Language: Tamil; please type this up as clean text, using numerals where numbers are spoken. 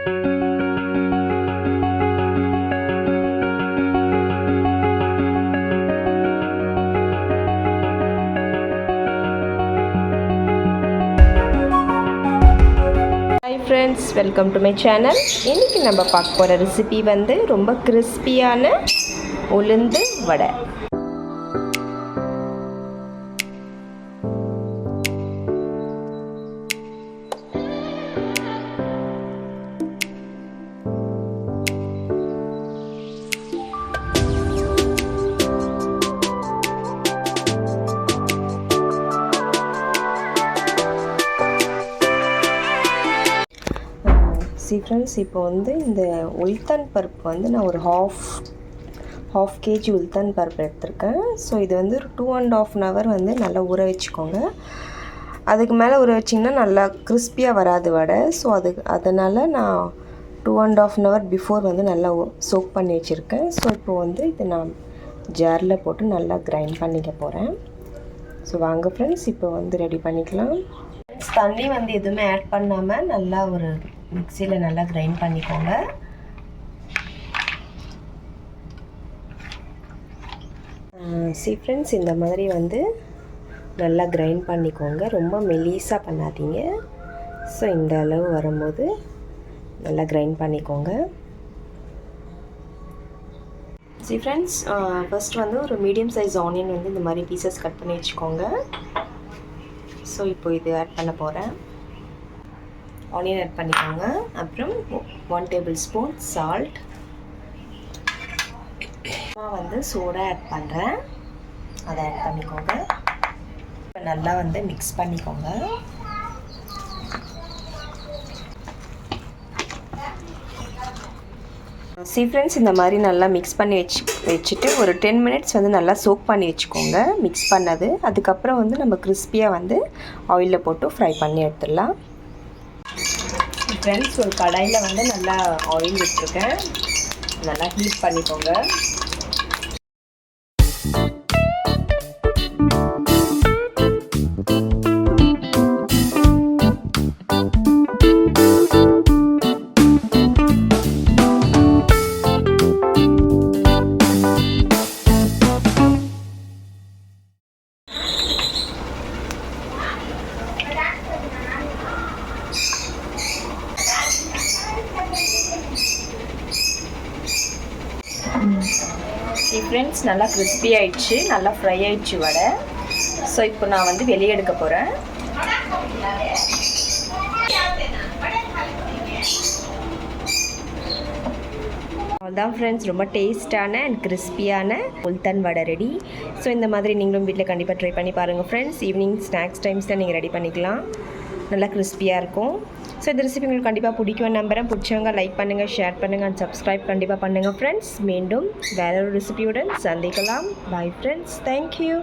Friends, welcome to my channel. இன்றைக்கி நம்ம பார்க்க போகிற ரெசிபி வந்து ரொம்ப கிறிஸ்பியான உளுந்து வடை. ஃப்ரெண்ட்ஸ், இப்போ வந்து இந்த உளுத்தன் பருப்பு வந்து நான் ஒரு ஹாஃப் கேஜி உளுத்தன் பருப்பு எடுத்திருக்கேன். ஸோ இது வந்து ஒரு 2.5 hour வந்து நல்லா ஊற வச்சுக்கோங்க. அதுக்கு மேலே ஊற வச்சிங்கன்னா நல்லா கிறிஸ்பியாக வராது வடை. ஸோ அதனால் நான் 2.5 hour பிஃபோர் வந்து நல்லா சோக் பண்ணி வச்சுருக்கேன். ஸோ இப்போ வந்து இது நான் ஜாரில் போட்டு நல்லா கிரைண்ட் பண்ணிக்க போகிறேன். ஸோ வாங்க ஃப்ரெண்ட்ஸ், இப்போ வந்து ரெடி பண்ணிக்கலாம். தண்ணி வந்து எதுவுமே ஆட் பண்ணாமல் நல்லா ஒரு மிக்சியில் நல்லா கிரைண்ட் பண்ணிக்கோங்க. ஃப்ரெண்ட்ஸ், இந்த மாதிரி வந்து நல்லா கிரைண்ட் பண்ணிக்கோங்க. ரொம்ப மெலிசாக பண்ணாதீங்க. ஸோ இந்த அளவு வரும்போது நல்லா கிரைண்ட் பண்ணிக்கோங்க. ஃப்ரெண்ட்ஸ், ஃபஸ்ட் வந்து ஒரு மீடியம் சைஸ் ஆனியன் வந்து இந்த மாதிரி பீசஸ் கட் பண்ணி வச்சுக்கோங்க. ஸோ இப்போ இது ஆட் பண்ண போகிறேன். ஆனியன் ஆட் பண்ணிக்கோங்க. அப்புறம் 1 tablespoon சால்ட், வந்து சோடா ஆட் பண்ணுறேன். அதை ஆட் பண்ணிக்கோங்க. நல்லா வந்து மிக்ஸ் பண்ணிக்கோங்க. ஃப்ரெண்ட்ஸ், இந்த மாதிரி நல்லா மிக்ஸ் பண்ணி வச்சுட்டு ஒரு 10 minutes வந்து நல்லா சோக் பண்ணி வச்சுக்கோங்க மிக்ஸ் பண்ணது. அதுக்கப்புறம் வந்து நம்ம கிறிஸ்பியாக வந்து ஆயிலில் போட்டு ஃப்ரை பண்ணி எடுத்துடலாம். ஃப்ரெண்ட்ஸ், ஒரு கடாயில் வந்து நல்லா ஆயில் விட்டுருக்கேன். நல்லா ஹீட் பண்ணிக்கோங்க. ஃப்ரெண்ட்ஸ், நல்லா கிறிஸ்பி ஆயிடுச்சு, நல்லா ஃப்ரை ஆயிடுச்சு வடை. ஸோ இப்போ நான் வந்து வெளியே எடுக்க போகிறேன். அதான் ஃப்ரெண்ட்ஸ், ரொம்ப டேஸ்டான அண்ட் கிறிஸ்பியான உளுத்தன் வடை ரெடி. ஸோ இந்த மாதிரி நீங்களும் வீட்டில் கண்டிப்பாக ட்ரை பண்ணி பாருங்கள் ஃப்ரெண்ட்ஸ். ஈவினிங் ஸ்நாக்ஸ் டைம்ஸில் நீங்கள் ரெடி பண்ணிக்கலாம். நல்லா கிறிஸ்பியாக இருக்கும். ஸோ இந்த ரெசிபி உங்களுக்கு கண்டிப்பாக பிடிக்கும் நம்புறேன். பிடிச்சவங்க லைக் பண்ணுங்கள், ஷேர் பண்ணுங்கள் அண்ட் சப்ஸ்கிரைப் கண்டிப்பாக பண்ணுங்கள் ஃப்ரெண்ட்ஸ். மீண்டும் வேற ஒரு ரெசிபியுடன் சந்திக்கலாம். Bye friends, thank you.